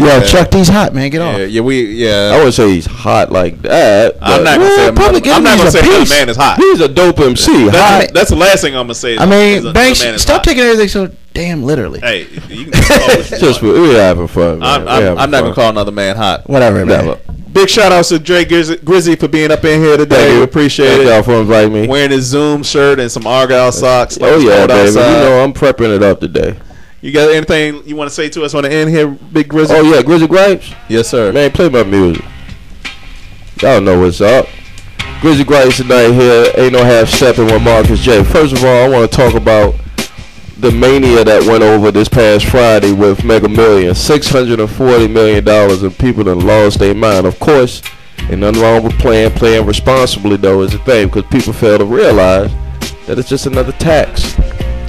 Yeah, Chuck D's hot, man. Get off. I wouldn't say he's hot like that. I'm not gonna say another man is hot. He's a dope MC. That's the last thing I'm gonna say. I mean, Banks, stop taking everything so damn literally. Hey, you can we're having fun. Man. I'm not gonna call another man hot. Whatever, man. Big shout outs to Dre Grizzy for being up in here today. We appreciate it. Y'all for inviting me. Wearing his Zoom shirt and some Argyle socks. Baby. I'm prepping it up today. You got anything you want to say to us on the end here, Big Grizzy? Oh, yeah, Grizzy Gripes? Yes, sir. Man, play my music. Y'all know what's up. Grizzy Gripes tonight here. Ain't no half stepping with Marcus J. First of all, I want to talk about the mania that went over this past Friday with Mega Millions. $640 million and people that lost their mind. Of course, ain't nothing wrong with playing responsibly, though, is the thing, because people fail to realize that it's just another tax.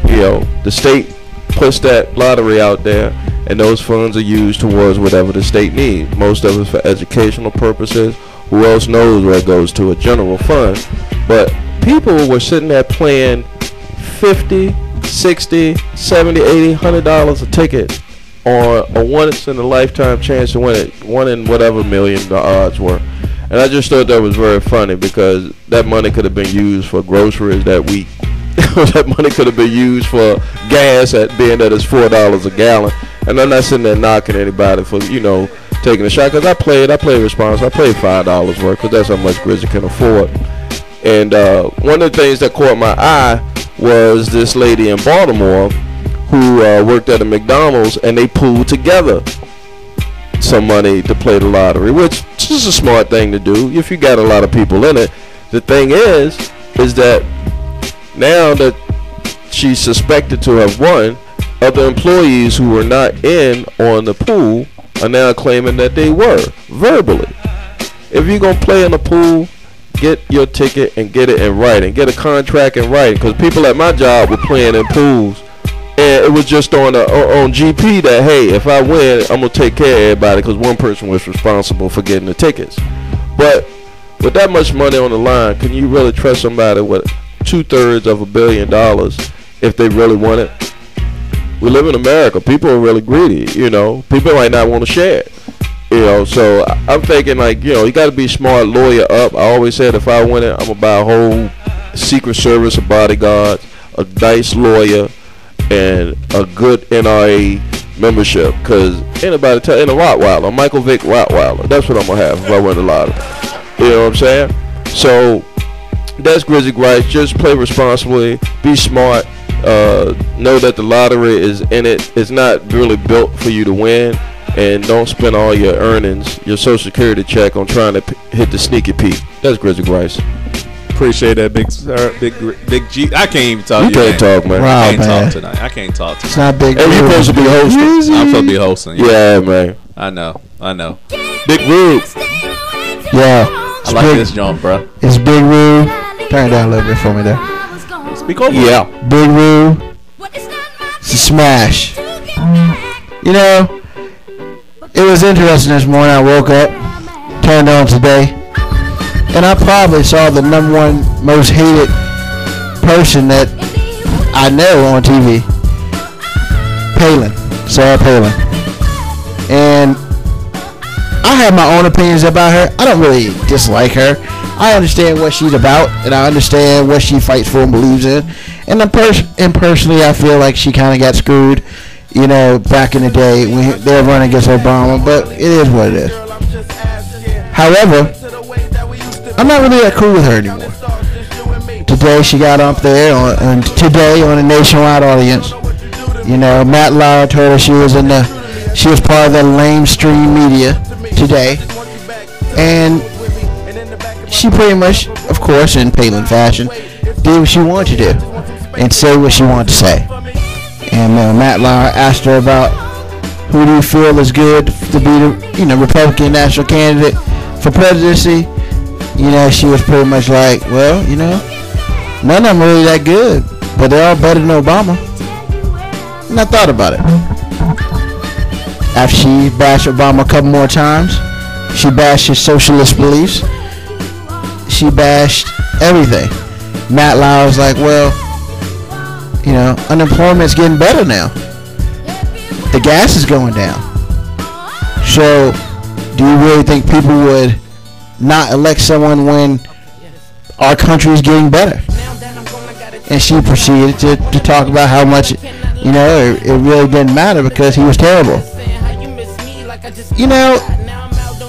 You know, the state puts that lottery out there, and those funds are used towards whatever the state needs. Most of it for educational purposes. Who else knows where it goes to? A general fund. But people were sitting there playing $50, $60, $70, $80, $100 a ticket on a once in a lifetime chance to win it. 1 in whatever million the odds were. And I just thought that was very funny because that money could have been used for groceries that week. That money could have been used for gas at being that it's $4 a gallon. And I'm not sitting there knocking anybody for, taking a shot, because I play responsible. I played $5 worth because that's how much Grizzly can afford. And one of the things that caught my eye was this lady in Baltimore who worked at a McDonald's, and they pooled together some money to play the lottery, which is a smart thing to do if you got a lot of people in it. The thing is that now that she's suspected to have won, other employees who were not in on the pool are now claiming that they were verbally. If you're going to play in the pool, get your ticket and get it in writing. Get a contract in writing, because people at my job were playing in pools, and it was just on GP that, hey, if I win, I'm going to take care of everybody, because one person was responsible for getting the tickets. But with that much money on the line, can you really trust somebody with 2/3 of $1 billion if they really want it? We live in America. People are really greedy, People might not want to share it, So I'm thinking, you got to be smart, lawyer up. I always said if I win it, I'm going to buy a whole Secret Service of bodyguards, a nice lawyer, and a good NRA membership. Because anybody in a Rottweiler, a Michael Vick Rottweiler, that's what I'm going to have if I win the lottery. You know what I'm saying? So that's Grizzly Gripes. Just play responsibly, be smart. Know that the lottery is in it. It's not really built for you to win, and don't spend all your earnings, your Social Security check, on trying to hit the sneaky peek. That's Grizzly Gripes. Appreciate that, big G. I can't even talk. You can't talk, man. I can't talk tonight. I can't talk tonight. It's not big. And you're supposed to be hosting. I'm supposed to be hosting. Yeah, man. I know. Big Rube. Yeah. I like this jump, bro. It's Big Rube. Turn it down a little bit for me there. Speak over. Yeah. Big Rube. It's a smash. It was interesting this morning. I woke up, turned on Today, and I probably saw the #1 most hated person that I know on TV. Sarah Palin. And I have my own opinions about her. I don't really dislike her. I understand what she's about, and I understand what she fights for and believes in. And personally, I feel like she kind of got screwed, back in the day when they were running against Obama. But it is what it is. However, I'm not really that cool with her anymore. Today, she got up there on a nationwide audience. Matt Lauer told her she was part of the lamestream media today, and she pretty much, of course, in Palin fashion, did what she wanted to do and say what she wanted to say. And Matt Lauer asked her about who do you feel is good to be the Republican national candidate for presidency. She was pretty much like, well, none of them really that good, but they're all better than Obama. And I thought about it. After she bashed Obama a couple more times, she bashed his socialist beliefs. She bashed everything. Matt Lauer was like, well, unemployment's getting better now. The gas is going down. So, do you really think people would not elect someone when our country is getting better? And she proceeded to talk about how much, you know, it really didn't matter because he was terrible. You know,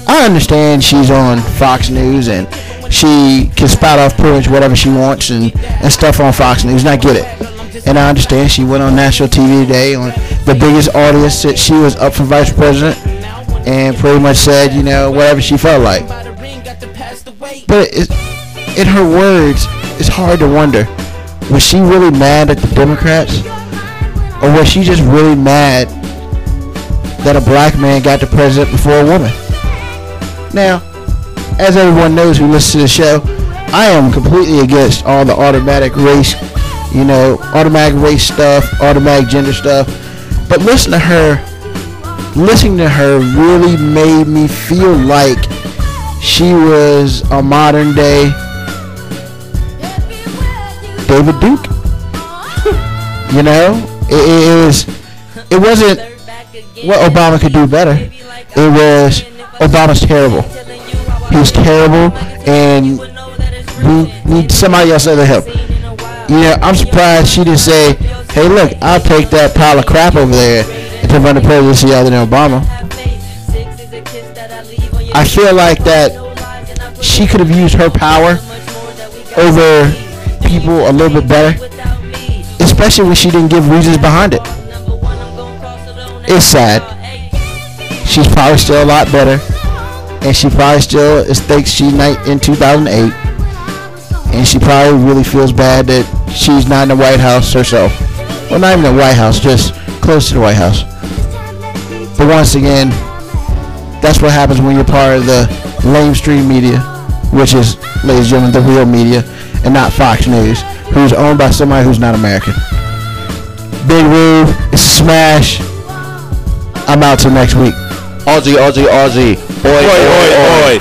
I understand she's on Fox News and she can spout off pretty much whatever she wants and stuff on Fox News, and I get it. And I understand she went on national TV today on the biggest audience that she was up for vice president and pretty much said, you know, whatever she felt like. But in her words, it's hard to wonder, was she really mad at the Democrats? Or was she just really mad that a black man got the president before a woman? Now, as everyone knows who listens to the show, I am completely against all the automatic race, you know, automatic race stuff, automatic gender stuff. But listening to her really made me feel like she was a modern day David Duke. You know, it wasn't what Obama could do better. It was Obama's terrible. He was terrible, and we need somebody else other help. You know, I'm surprised she didn't say, hey, look, I'll take that pile of crap over there and to run the presidency other than Obama. I feel like that she could have used her power over people a little bit better, especially when she didn't give reasons behind it. It's sad. She's probably still a lot better, and she probably still thinks she's in 2008, and she probably really feels bad that she's not in the White House herself. Well, not even the White House, just close to the White House. But once again, that's what happens when you're part of the lamestream media, which is, ladies and gentlemen, the real media, and not Fox News, who's owned by somebody who's not American. Big Rube, it's a smash. I'm out till next week. Aussie. Oi.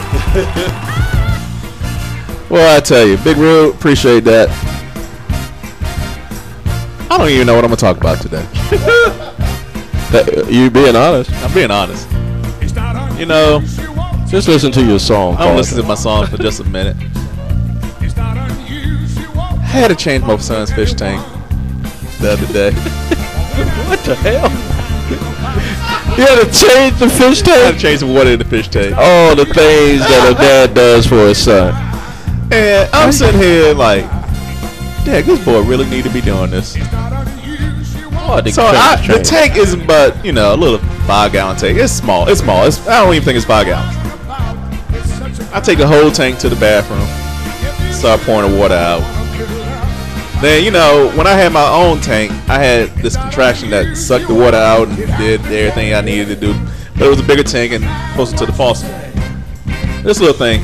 Well, I tell you, Big Rube, appreciate that. I don't even know what I'm going to talk about today. You being honest? I'm being honest. You know, just listen to your song. I'm listening to my song for just a minute. I had to change my son's fish tank the other day. What the hell? You had to change the fish tank? I had to change the water in the fish tank. Oh, the things that a dad does for his son. And I'm sitting here like, Dad, this boy really need to be doing this. Oh, so the tank isn't but, you know, a little 5-gallon tank. It's small. I don't even think it's 5 gallons. I take the whole tank to the bathroom, start pouring the water out. Then, you know, when I had my own tank, I had this contraction that sucked the water out and did everything I needed to do. But it was a bigger tank and closer to the faucet. This little thing,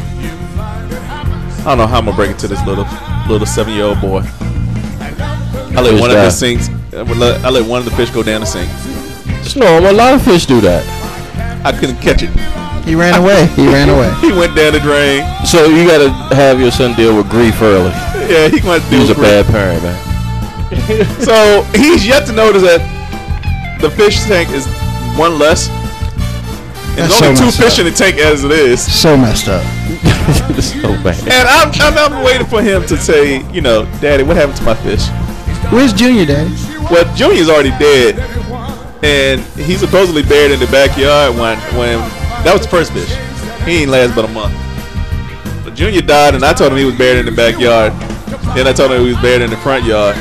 I don't know how I'm gonna break it to this little 7-year-old boy. I let one of the sinks. I let one of the fish go down the sink. It's normal. A lot of fish do that. I couldn't catch it. He ran away. He went down the drain. So you gotta have your son deal with grief early. Yeah, he might do. He's a bad parent, man. So he's yet to notice that the fish tank is one less. And there's only 2 fish in the tank as it is. So messed up. It's so bad. And I'm waiting for him to say, you know, Daddy, what happened to my fish? Where's Junior, Daddy? Well, Junior's already dead, and he's supposedly buried in the backyard when that was the first fish. He ain't last but a month. But Junior died, and I told him he was buried in the backyard. Then I told him he was buried in the front yard.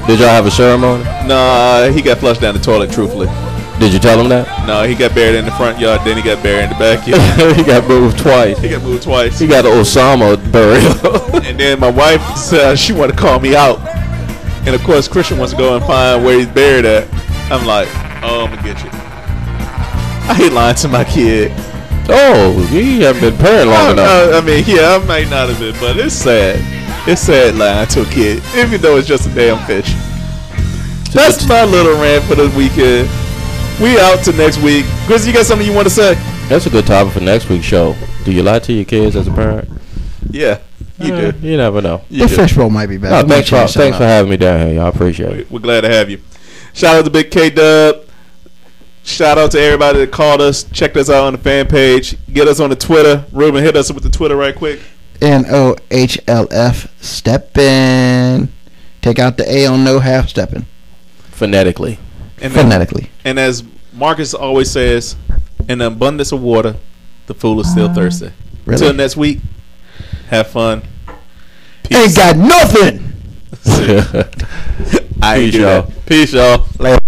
Did y'all have a ceremony? Nah, he got flushed down the toilet, truthfully. Did you tell him that? No, he got buried in the front yard, then he got buried in the backyard. He got moved twice. He got an Osama burial. And then my wife said she wanted to call me out. And of course, Christian wants to go and find where he's buried at. I'm like, oh, I'm going to get you. I hate lying to my kid. Oh, you haven't been parent long enough. I mean, yeah, I might not have been, but it's sad. It's sad lying to a kid, even though it's just a damn fish. That's my little rant for the weekend. We out to next week. Chris, you got something you want to say? That's a good topic for next week's show. Do you lie to your kids as a parent? Yeah, you do. You never know. The fish roll might be better. No, thanks for having me down here. Y'all appreciate it. We're glad to have you. Shout out to Big K-Dub. Shout out to everybody that called us, checked us out on the fan page, get us on the Twitter. Ruben, hit us with the Twitter right quick. NOHLF Steppin. Take out the A on no half stepping. Phonetically. And as Marcus always says, in the abundance of water, the fool is still thirsty. Really? Until next week, have fun. Peace. Ain't got nothing. I ain't Peace, y'all. Peace, y'all. Later.